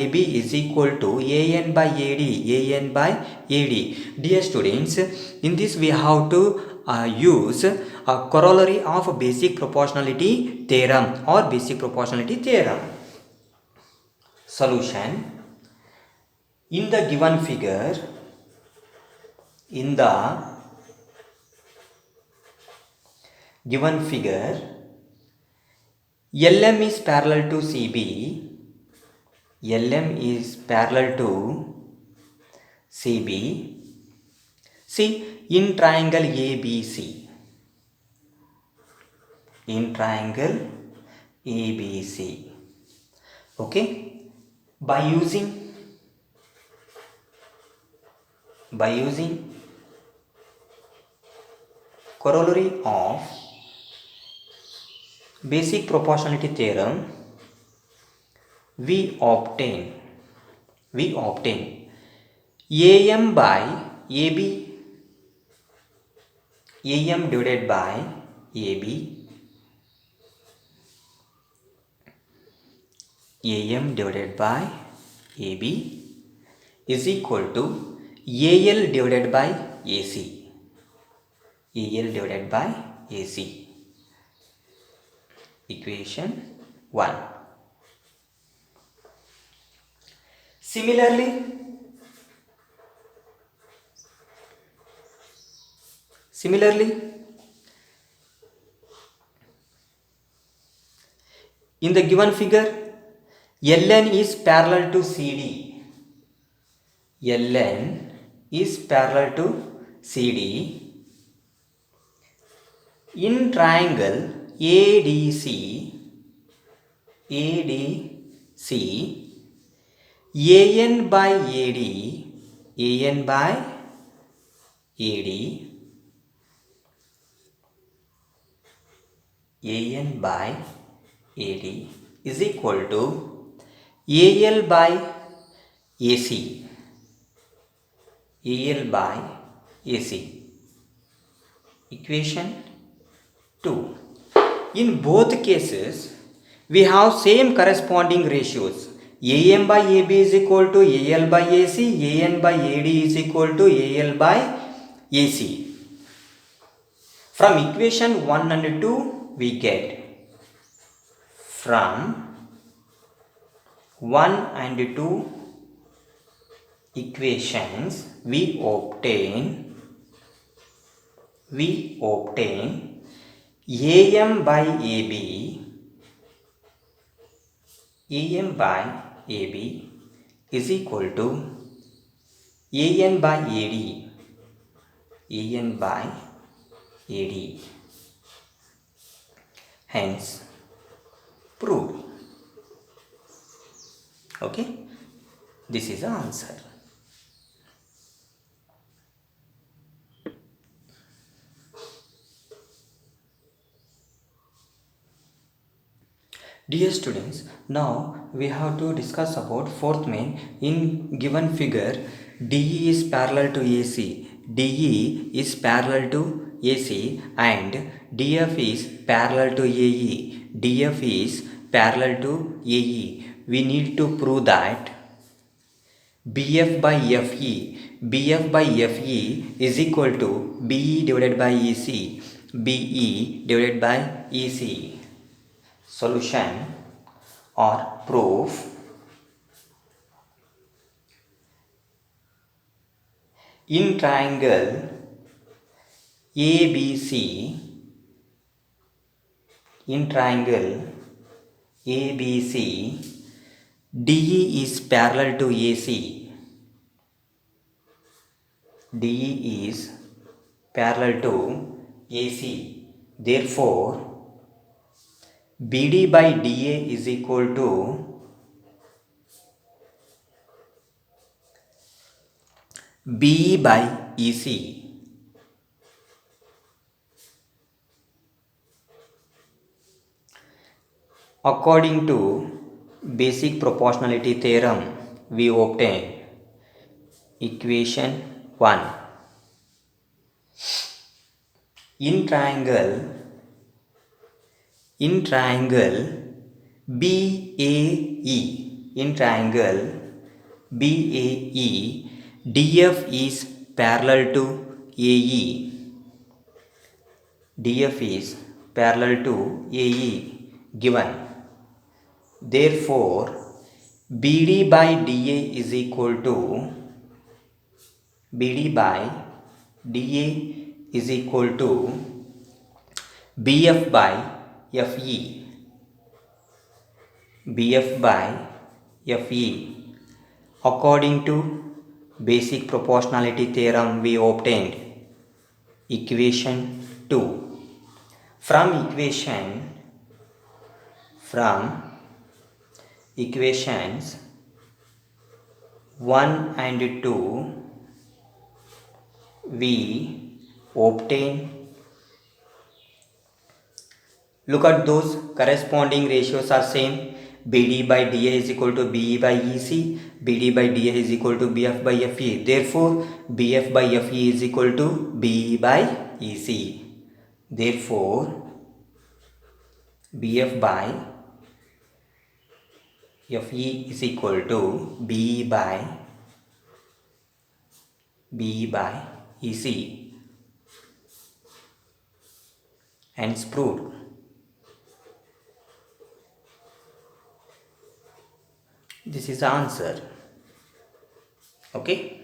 AB is equal to AN by AD, AN by AD. Dear students, in this we have to use a corollary of basic proportionality theorem or basic proportionality theorem. Solution: in the given figure, LM is parallel to CB. LM is parallel to CB. See, in triangle ABC. In triangle ABC. Okay. By using corollary of basic proportionality theorem, we obtain AM by AB, AM divided by AB, AM divided by AB is equal to AL divided by AC, AL divided by AC. Equation 1. Similarly, in the given figure, LN is parallel to CD. LN is parallel to CD. In triangle ADC, AN by AD, AN by AD, AN by AD is equal to AL by AC, AL by AC. Equation 2. In both cases, we have same corresponding ratios. AM by AB is equal to AL by AC, AN by AD is equal to AL by AC. From equation 1 and 2, we get from 1 and 2 equations we obtain AM by AB is equal to AN by AD. Hence, proved. Okay, this is the answer. Dear students, now we have to discuss about fourth main. In given figure, DE is parallel to AC, DE is parallel to AC and DF is parallel to AE, DF is parallel to AE. We need to prove that BF by FE is equal to BE divided by EC, BE divided by EC. Solution or proof: in triangle ABC, DE is parallel to AC, DE is parallel to AC. Therefore, BD by DA is equal to BE by EC. According to basic proportionality theorem, we obtain equation 1. In triangle BAE, in triangle BAE, DF is parallel to AE. DF is parallel to AE given. Therefore, BD by DA is equal to BD by DA is equal to BF by FE. BF by FE. According to basic proportionality theorem, we obtained equation 2. From equations 1 and 2, we obtain, look at those corresponding ratios are same. BD by DA is equal to BE by EC. BD by DA is equal to BF by FE. Therefore, BF by FE is equal to BE by EC. Therefore, BF by FE is equal to BE by EC. Hence proved. This is the answer. Okay.